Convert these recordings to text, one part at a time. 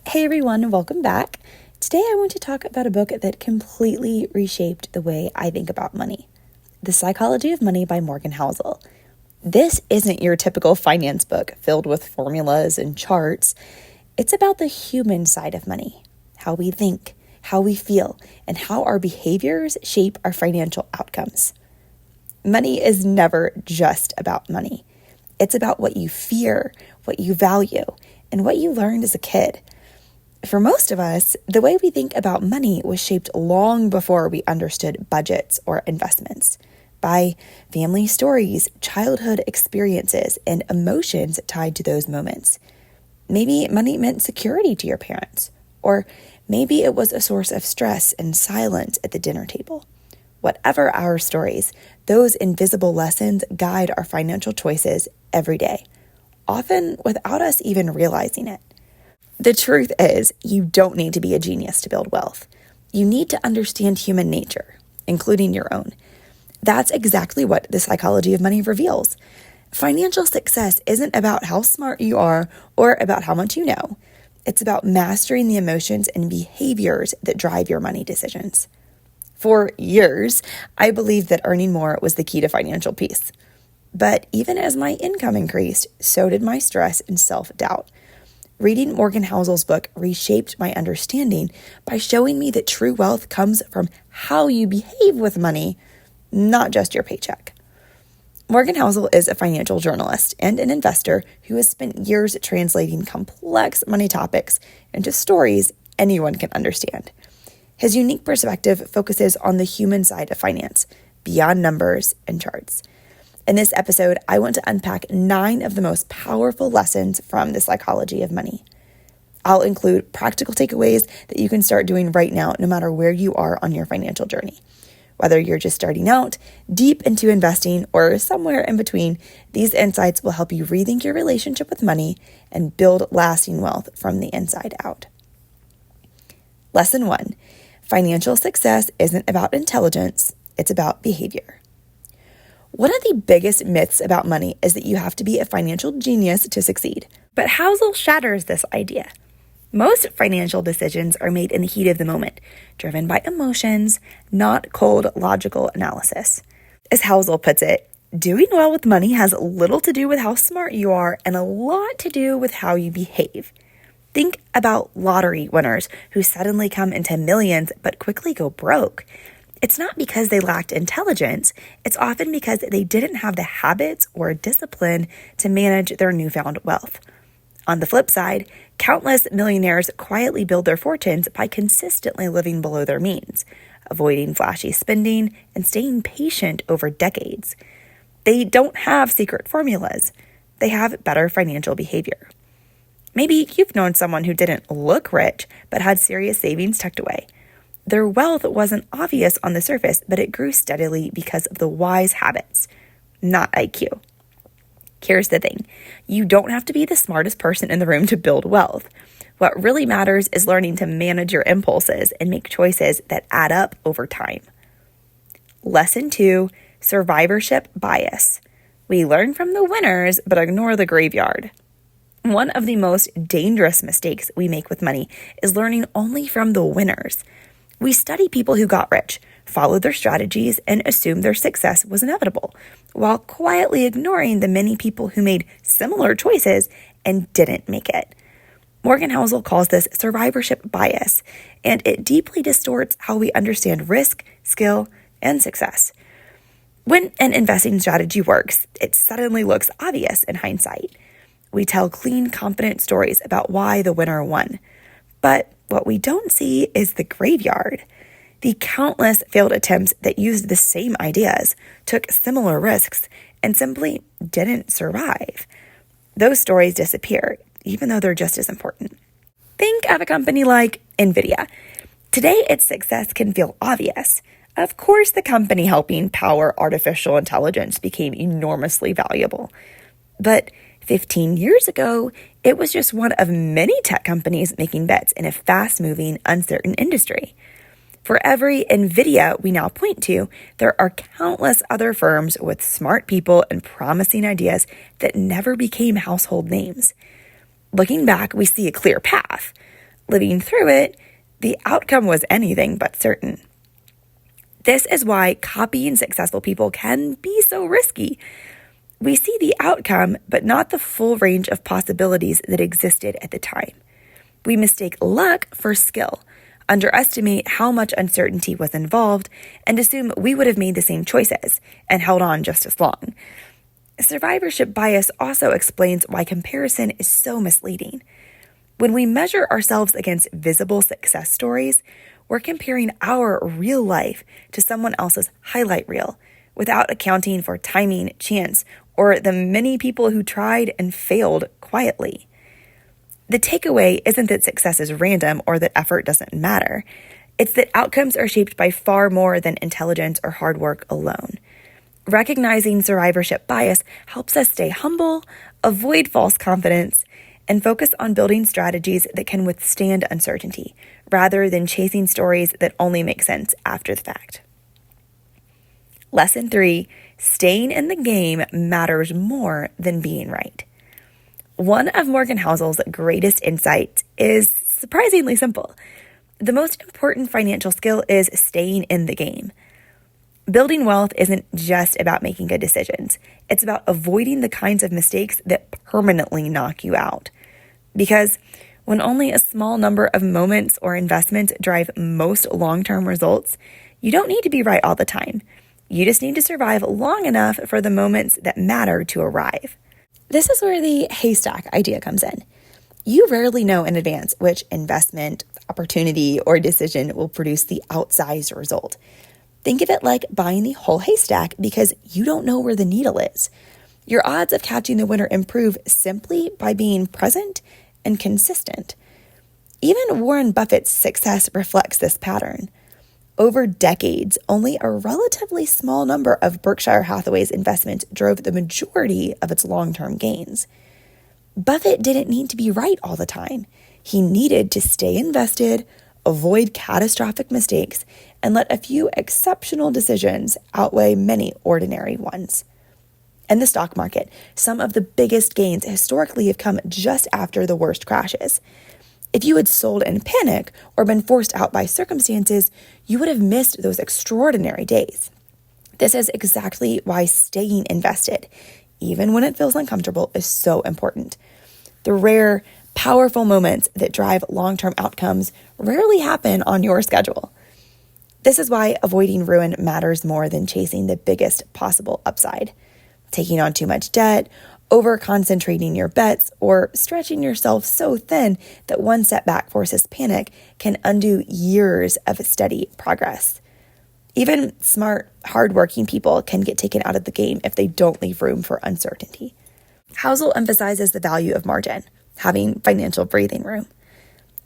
Hey everyone, welcome back. Today I want to talk about a book that completely reshaped the way I think about money. The Psychology of Money by Morgan Housel. This isn't your typical finance book filled with formulas and charts. It's about the human side of money, how we think, how we feel, and how our behaviors shape our financial outcomes. Money is never just about money. It's about what you fear, what you value, and what you learned as a kid. For most of us, the way we think about money was shaped long before we understood budgets or investments, by family stories, childhood experiences, and emotions tied to those moments. Maybe money meant security to your parents, or maybe it was a source of stress and silence at the dinner table. Whatever our stories, those invisible lessons guide our financial choices every day, often without us even realizing it. The truth is, you don't need to be a genius to build wealth. You need to understand human nature, including your own. That's exactly what the psychology of money reveals. Financial success isn't about how smart you are or about how much you know. It's about mastering the emotions and behaviors that drive your money decisions. For years, I believed that earning more was the key to financial peace. But even as my income increased, so did my stress and self-doubt. Reading Morgan Housel's book reshaped my understanding by showing me that true wealth comes from how you behave with money, not just your paycheck. Morgan Housel is a financial journalist and an investor who has spent years translating complex money topics into stories anyone can understand. His unique perspective focuses on the human side of finance, beyond numbers and charts. In this episode, I want to unpack 9 of the most powerful lessons from the psychology of money. I'll include practical takeaways that you can start doing right now, no matter where you are on your financial journey. Whether you're just starting out, deep into investing, or somewhere in between, these insights will help you rethink your relationship with money and build lasting wealth from the inside out. Lesson 1. Financial success isn't about intelligence, it's about behavior. One of the biggest myths about money is that you have to be a financial genius to succeed. But Housel shatters this idea. Most financial decisions are made in the heat of the moment, driven by emotions, not cold, logical analysis. As Housel puts it, doing well with money has little to do with how smart you are and a lot to do with how you behave. Think about lottery winners who suddenly come into millions but quickly go broke. It's not because they lacked intelligence, it's often because they didn't have the habits or discipline to manage their newfound wealth. On the flip side, countless millionaires quietly build their fortunes by consistently living below their means, avoiding flashy spending, and staying patient over decades. They don't have secret formulas. They have better financial behavior. Maybe you've known someone who didn't look rich, but had serious savings tucked away. Their wealth wasn't obvious on the surface, but it grew steadily because of the wise habits, not IQ. Here's the thing. You don't have to be the smartest person in the room to build wealth. What really matters is learning to manage your impulses and make choices that add up over time. Lesson 2, survivorship bias. We learn from the winners, but ignore the graveyard. One of the most dangerous mistakes we make with money is learning only from the winners. We study people who got rich, followed their strategies, and assumed their success was inevitable, while quietly ignoring the many people who made similar choices and didn't make it. Morgan Housel calls this survivorship bias, and it deeply distorts how we understand risk, skill, and success. When an investing strategy works, it suddenly looks obvious in hindsight. We tell clean, confident stories about why the winner won. But what we don't see is the graveyard. The countless failed attempts that used the same ideas, took similar risks, and simply didn't survive. Those stories disappear, even though they're just as important. Think of a company like NVIDIA. Today, its success can feel obvious. Of course, the company helping power artificial intelligence became enormously valuable. But 15 years ago, it was just one of many tech companies making bets in a fast-moving, uncertain industry. For every NVIDIA we now point to, there are countless other firms with smart people and promising ideas that never became household names. Looking back, we see a clear path. living through it, the outcome was anything but certain. This is why copying successful people can be so risky. We see the outcome, but not the full range of possibilities that existed at the time. We mistake luck for skill, underestimate how much uncertainty was involved, and assume we would have made the same choices and held on just as long. Survivorship bias also explains why comparison is so misleading. When we measure ourselves against visible success stories, we're comparing our real life to someone else's highlight reel without accounting for timing, chance, or the many people who tried and failed quietly. The takeaway isn't that success is random or that effort doesn't matter. It's that outcomes are shaped by far more than intelligence or hard work alone. Recognizing survivorship bias helps us stay humble, avoid false confidence, and focus on building strategies that can withstand uncertainty, rather than chasing stories that only make sense after the fact. Lesson 3, staying in the game matters more than being right. One of Morgan Housel's greatest insights is surprisingly simple. The most important financial skill is staying in the game. Building wealth isn't just about making good decisions. It's about avoiding the kinds of mistakes that permanently knock you out. Because when only a small number of moments or investments drive most long-term results, you don't need to be right all the time. You just need to survive long enough for the moments that matter to arrive. This is where the haystack idea comes in. You rarely know in advance which investment, opportunity, or decision will produce the outsized result. Think of it like buying the whole haystack because you don't know where the needle is. Your odds of catching the winner improve simply by being present and consistent. Even Warren Buffett's success reflects this pattern. Over decades, only a relatively small number of Berkshire Hathaway's investments drove the majority of its long-term gains. Buffett didn't need to be right all the time. He needed to stay invested, avoid catastrophic mistakes, and let a few exceptional decisions outweigh many ordinary ones. In the stock market, some of the biggest gains historically have come just after the worst crashes. If you had sold in panic or been forced out by circumstances, you would have missed those extraordinary days. This is exactly why staying invested, even when it feels uncomfortable, is so important. The rare, powerful moments that drive long-term outcomes rarely happen on your schedule. This is why avoiding ruin matters more than chasing the biggest possible upside. Taking on too much debt, over-concentrating your bets, or stretching yourself so thin that one setback forces panic can undo years of steady progress. Even smart, hardworking people can get taken out of the game if they don't leave room for uncertainty. Housel emphasizes the value of margin, having financial breathing room.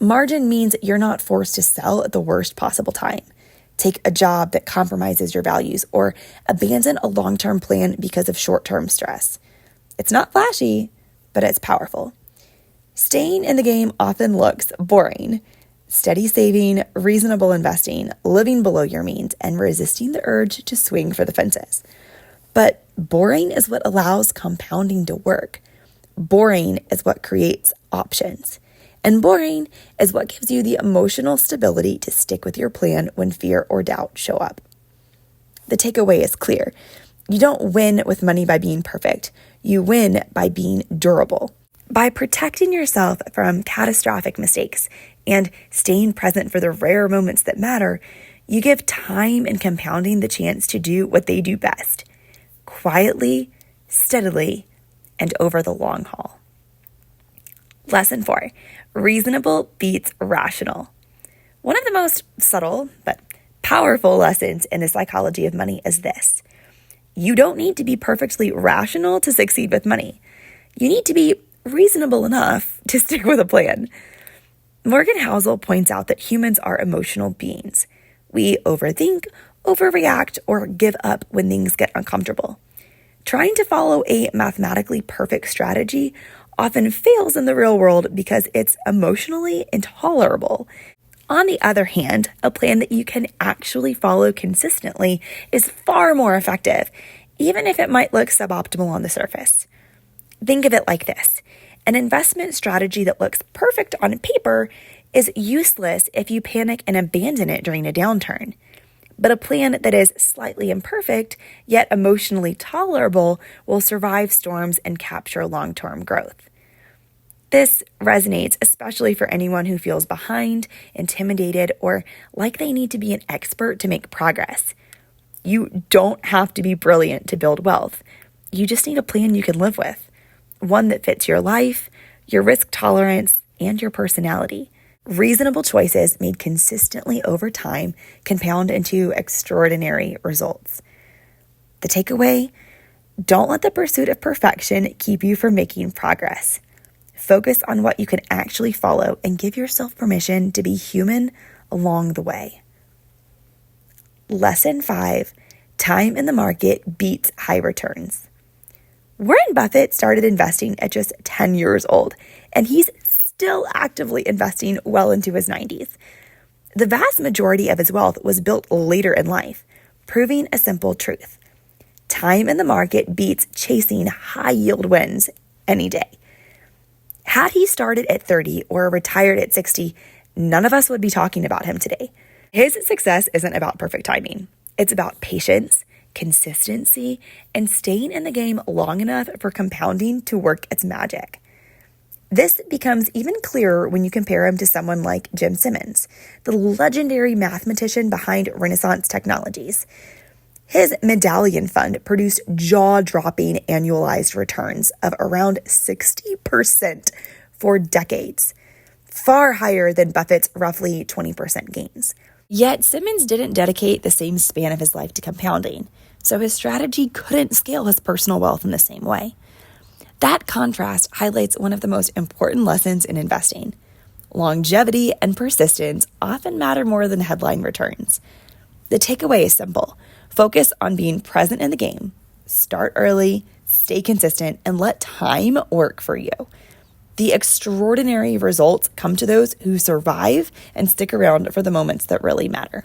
Margin means you're not forced to sell at the worst possible time, take a job that compromises your values, or abandon a long-term plan because of short-term stress. It's not flashy, but it's powerful. Staying in the game often looks boring. Steady saving, reasonable investing, living below your means, and resisting the urge to swing for the fences. But boring is what allows compounding to work. Boring is what creates options. And boring is what gives you the emotional stability to stick with your plan when fear or doubt show up. The takeaway is clear. You don't win with money by being perfect. You win by being durable. By protecting yourself from catastrophic mistakes and staying present for the rare moments that matter, you give time and compounding the chance to do what they do best, quietly, steadily, and over the long haul. Lesson 4, reasonable beats rational. One of the most subtle but powerful lessons in the psychology of money is this. You don't need to be perfectly rational to succeed with money. You need to be reasonable enough to stick with a plan. Morgan Housel points out that humans are emotional beings. We overthink, overreact, or give up when things get uncomfortable. Trying to follow a mathematically perfect strategy often fails in the real world because it's emotionally intolerable. On the other hand, a plan that you can actually follow consistently is far more effective, even if it might look suboptimal on the surface. Think of it like this. An investment strategy that looks perfect on paper is useless if you panic and abandon it during a downturn. But a plan that is slightly imperfect, yet emotionally tolerable, will survive storms and capture long-term growth. This resonates especially for anyone who feels behind, intimidated, or like they need to be an expert to make progress. You don't have to be brilliant to build wealth. You just need a plan you can live with, one that fits your life, your risk tolerance, and your personality. Reasonable choices made consistently over time compound into extraordinary results. The takeaway: don't let the pursuit of perfection keep you from making progress. Focus on what you can actually follow and give yourself permission to be human along the way. Lesson 5, time in the market beats high returns. Warren Buffett started investing at just 10 years old, and he's still actively investing well into his 90s. The vast majority of his wealth was built later in life, proving a simple truth. Time in the market beats chasing high-yield wins any day. Had he started at 30 or retired at 60, none of us would be talking about him today. His success isn't about perfect timing. It's about patience, consistency, and staying in the game long enough for compounding to work its magic. This becomes even clearer when you compare him to someone like Jim Simmons, the legendary mathematician behind Renaissance technologies. His medallion fund produced jaw-dropping annualized returns of around 60% for decades, far higher than Buffett's roughly 20% gains. Yet Simmons didn't dedicate the same span of his life to compounding, so his strategy couldn't scale his personal wealth in the same way. That contrast highlights one of the most important lessons in investing. Longevity and persistence often matter more than headline returns. The takeaway is simple. Focus on being present in the game. Start early, stay consistent, and let time work for you. The extraordinary results come to those who survive and stick around for the moments that really matter.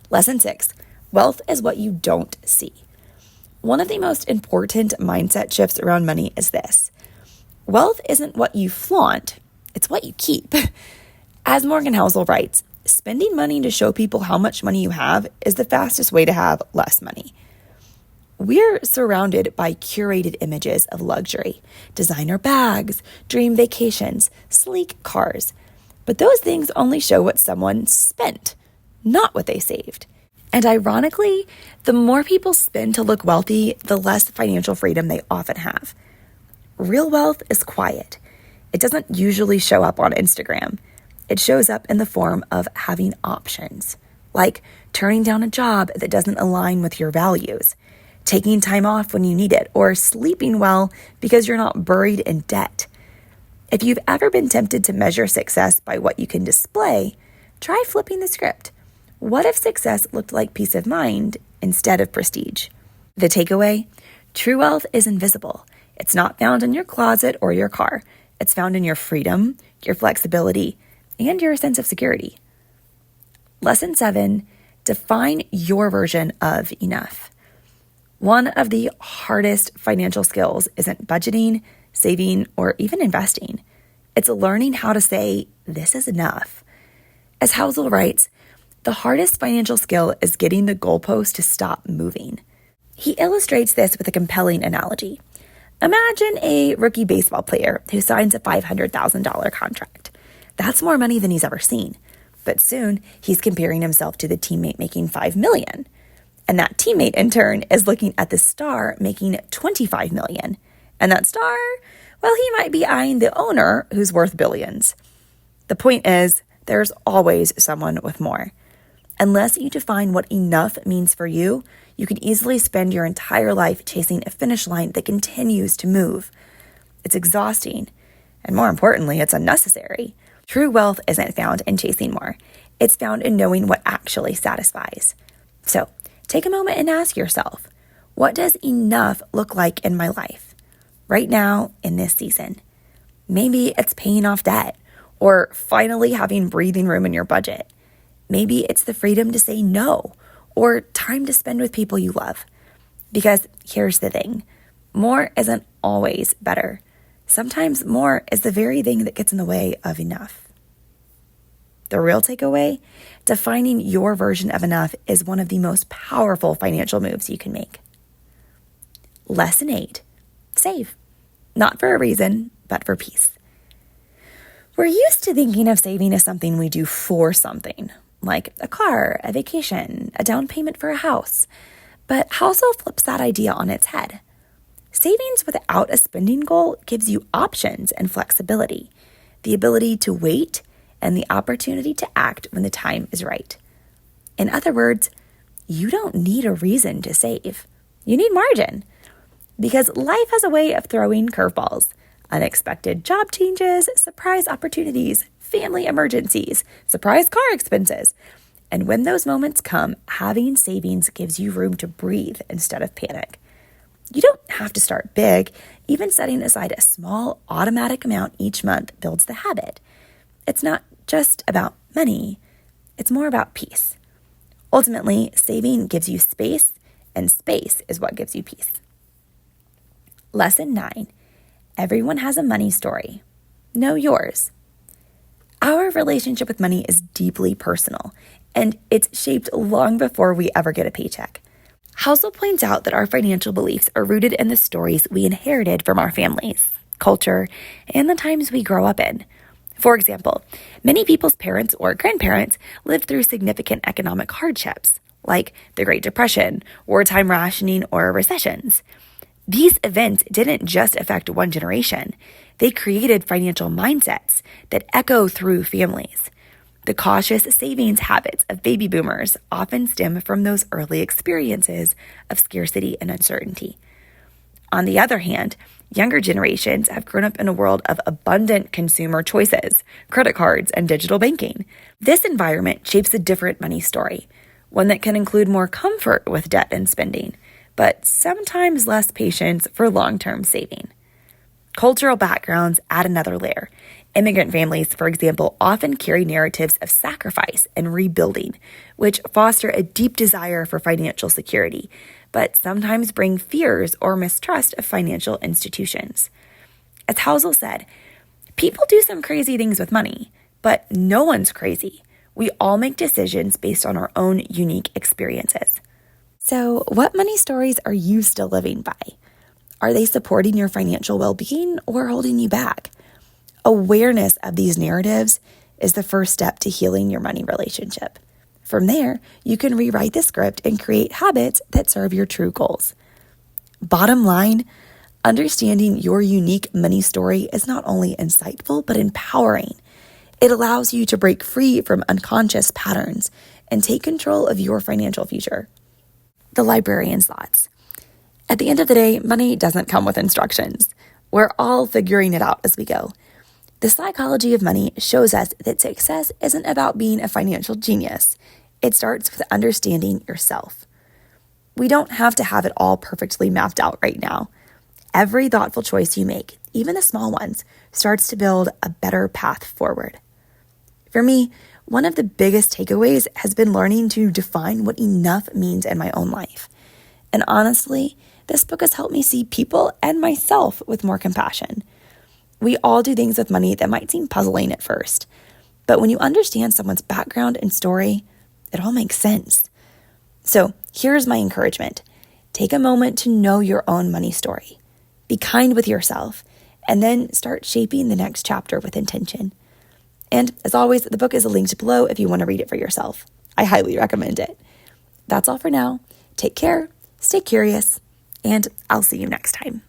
Lesson 6, wealth is what you don't see. One of the most important mindset shifts around money is this: wealth isn't what you flaunt, it's what you keep. As Morgan Housel writes, spending money to show people how much money you have is the fastest way to have less money. We're surrounded by curated images of luxury, designer bags, dream vacations, sleek cars. But those things only show what someone spent, not what they saved. And ironically, the more people spend to look wealthy, the less financial freedom they often have. Real wealth is quiet. It doesn't usually show up on Instagram. It shows up in the form of having options, like turning down a job that doesn't align with your values, taking time off when you need it, or sleeping well because you're not buried in debt. If you've ever been tempted to measure success by what you can display, try flipping the script. What if success looked like peace of mind instead of prestige? The takeaway: true wealth is invisible. It's not found in your closet or your car. It's found in your freedom, your flexibility, and your sense of security. Lesson 7, define your version of enough. One of the hardest financial skills isn't budgeting, saving, or even investing. It's learning how to say, this is enough. As Housel writes, the hardest financial skill is getting the goalpost to stop moving. He illustrates this with a compelling analogy. Imagine a rookie baseball player who signs a $500,000 contract. That's more money than he's ever seen. But soon, he's comparing himself to the teammate making $5 million. And that teammate, in turn, is looking at the star making $25 million. And that star, well, he might be eyeing the owner who's worth billions. The point is, there's always someone with more. Unless you define what enough means for you, you can easily spend your entire life chasing a finish line that continues to move. It's exhausting, and more importantly, it's unnecessary. True wealth isn't found in chasing more. It's found in knowing what actually satisfies. So, take a moment and ask yourself, what does enough look like in my life? Right now, in this season. Maybe it's paying off debt, or finally having breathing room in your budget. Maybe it's the freedom to say no, or time to spend with people you love. Because here's the thing, more isn't always better. Sometimes more is the very thing that gets in the way of enough. The real takeaway: defining your version of enough is one of the most powerful financial moves you can make. Lesson 8, save. Not for a reason, but for peace. We're used to thinking of saving as something we do for something, like a car, a vacation, a down payment for a house. But Housel flips that idea on its head. Savings without a spending goal gives you options and flexibility, the ability to wait, and the opportunity to act when the time is right. In other words, you don't need a reason to save. You need margin. Because life has a way of throwing curveballs: unexpected job changes, surprise opportunities, family emergencies, surprise car expenses. And when those moments come, having savings gives you room to breathe instead of panic. You don't have to start big. Even setting aside a small automatic amount each month builds the habit. It's not just about money, it's more about peace. Ultimately, saving gives you space, and space is what gives you peace. Lesson 9, everyone has a money story. Know yours. Our relationship with money is deeply personal, and it's shaped long before we ever get a paycheck. Housel points out that our financial beliefs are rooted in the stories we inherited from our families, culture, and the times we grow up in. For example, many people's parents or grandparents lived through significant economic hardships, like the Great Depression, wartime rationing, or recessions. These events didn't just affect one generation. They created financial mindsets that echo through families. The cautious savings habits of baby boomers often stem from those early experiences of scarcity and uncertainty. On the other hand, younger generations have grown up in a world of abundant consumer choices, credit cards, and digital banking. This environment shapes a different money story, one that can include more comfort with debt and spending, but sometimes less patience for long-term saving. Cultural backgrounds add another layer. Immigrant families, for example, often carry narratives of sacrifice and rebuilding, which foster a deep desire for financial security, but sometimes bring fears or mistrust of financial institutions. As Housel said, people do some crazy things with money, but no one's crazy. We all make decisions based on our own unique experiences. So, what money stories are you still living by? Are they supporting your financial well-being or holding you back? Awareness of these narratives is the first step to healing your money relationship. From there, you can rewrite the script and create habits that serve your true goals. Bottom line, understanding your unique money story is not only insightful, but empowering. It allows you to break free from unconscious patterns and take control of your financial future. The librarian's thoughts. At the end of the day, money doesn't come with instructions. We're all figuring it out as we go. The psychology of money shows us that success isn't about being a financial genius. It starts with understanding yourself. We don't have to have it all perfectly mapped out right now. Every thoughtful choice you make, even the small ones, starts to build a better path forward. For me, one of the biggest takeaways has been learning to define what enough means in my own life. And honestly, this book has helped me see people and myself with more compassion. We all do things with money that might seem puzzling at first, but when you understand someone's background and story, it all makes sense. So here's my encouragement. Take a moment to know your own money story. Be kind with yourself, and then start shaping the next chapter with intention. And as always, the book is linked below if you want to read it for yourself. I highly recommend it. That's all for now. Take care, stay curious, and I'll see you next time.